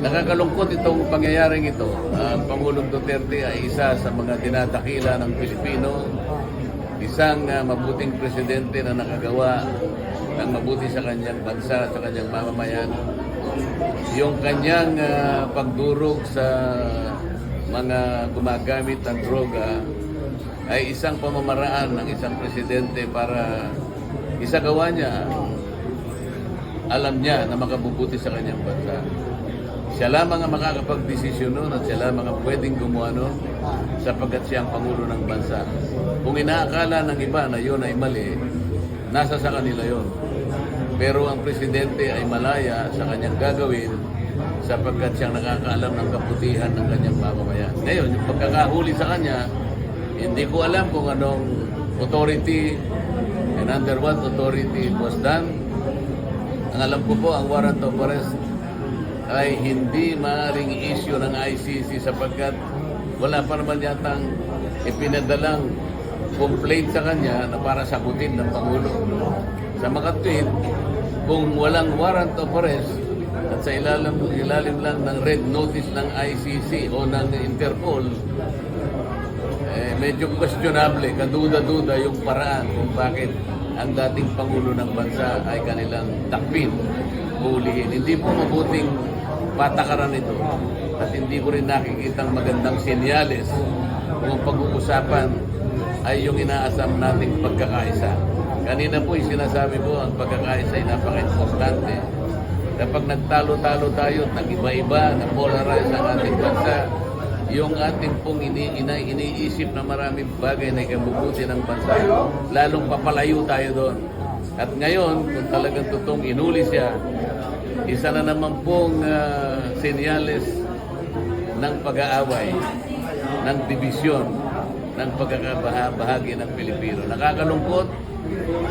Nakakalungkot itong pangyayaring ito. Ang Pangulong Duterte ay isa sa mga dinadakila ng Pilipino, isang mabuting presidente na nakagawa ng mabuti sa kanyang bansa, sa kanyang mamamayan. Yung kanyang pagdurog sa mga gumagamit ng droga ay isang pamamaraan ng isang presidente para isagawa niya alam niya na makabubuti sa kanyang bansa. Siya lamang ang makakapag-desisyon nun at siya lamang ang pwedeng gumawa nun sapagkat siya ang Pangulo ng bansa. Kung inaakala ng iba na yun ay mali, nasa sa kanila yun. Pero ang presidente ay malaya sa kanyang gagawin sapagkat siyang nakakaalam ng kabutihan ng kanyang mamamayan. Ngayon, yung pagkakahuli sa kanya, hindi ko alam kung anong authority and under what authority it was done. Ang alam ko po, ang warrant of arrest ay hindi maaaring issue ng ICC sapagkat wala pa naman yatang ipinadalang complaint sa kanya na para sagutin ng Pangulo. Sa makatwid, kung walang warrant of arrest at sa ilalim lang ng red notice ng ICC o ng Interpol, medyo questionable, kaduda-duda yung paraan kung bakit ang dating Pangulo ng bansa ay kanilang takpin, hulihin. Hindi po mabuting patakaran ito at hindi ko rin nakikitang magandang senyales kung ang pag-uusapan ay yung inaasam nating pagkakaisa. Kanina po yung sinasabi ko, ang pagkakaisa ay napaka-importante. Kapag nagtalo-talo tayo at nag-iba-iba, na-polarize ang ating bansa, yung ating pong iniisip na maraming bagay na ikabubuti ng bansa, lalong papalayo tayo doon. At ngayon, kung talagang totoong inuli siya, isa na naman pong senyales ng pag-aaway, ng dibisyon, ng pagkakabahagi ng Pilipino. Nakakalungkot,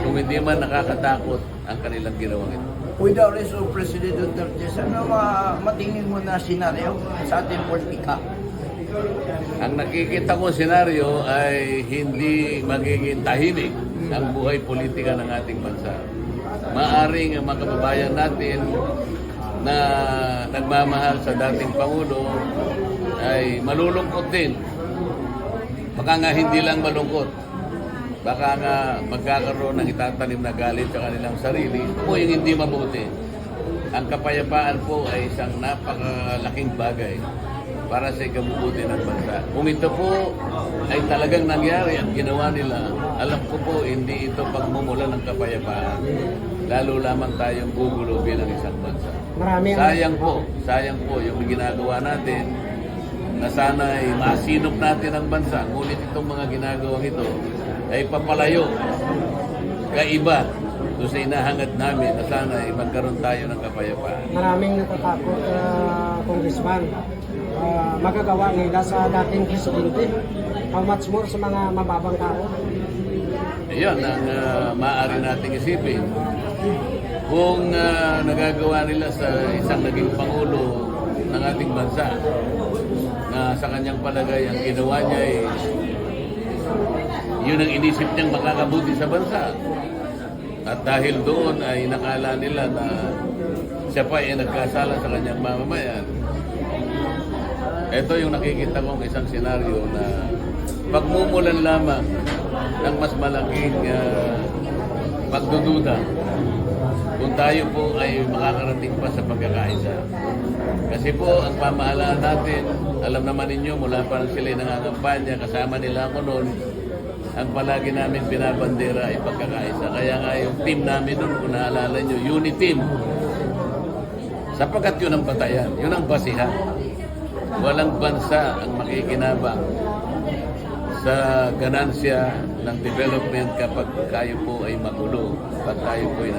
kung hindi man nakakatakot ang kanilang ginawang ito. With the arrest of President Duterte, ano matingin mo na senaryo sa ating politika? Ang nakikita ko senaryo ay hindi magiging tahimik ang buhay politika ng ating bansa. Maaring ang mga kababayan natin na nagmamahal sa dating Pangulo ay malulungkot din. Baka nga hindi lang malungkot. Baka nga magkakaroon ng itatanim na galit sa kanilang sarili o yung hindi mabuti. Ang kapayapaan po ay isang napakalaking bagay para sa ikabubuti ng bansa. Kung ito po ay talagang nangyari at ginawa nila, alam ko po hindi ito pagmumula ng kapayapaan. Lalo lamang tayong gugulo bilang isang bansa. Sayang po yung ginagawa natin na sana ay masinop natin ang bansa. Ngunit itong mga ginagawang ito ay papalayo, kaiba doon sa inahangad namin na sana ay magkaroon tayo ng kapayapaan. Maraming natatakot, Congressman. Magagawa nila sa dating presidente. How much more sa mga mababang tao? Iyon ang maaari nating isipin. Kung nagagawa nila sa isang naging Pangulo ng ating bansa na sa kanyang palagay ang ginawa niya ay yun ang inisip niyang makakabuti sa bansa. At dahil doon ay nakala nila na siya pa ay nagkasala sa kanyang mamamayan. Ito yung nakikita kong isang senaryo na pagmumulan lamang ng mas malaking pagdududa kung tayo po ay makakarating pa sa pagkakaisa. Kasi po, ang pamahalaan natin, alam naman ninyo, mula pa nang sila nangangampanya, kasama nila ako noon, ang palagi namin binabandera ay pagkakaisa. Kaya nga yung team namin noon, kung naalala nyo, unity team. Sapagkat yun ang batayan, yun ang basihan. Walang bansa ang makikinabang sa ganansya ng development kapag tayo po ay magulo, kapag tayo po ay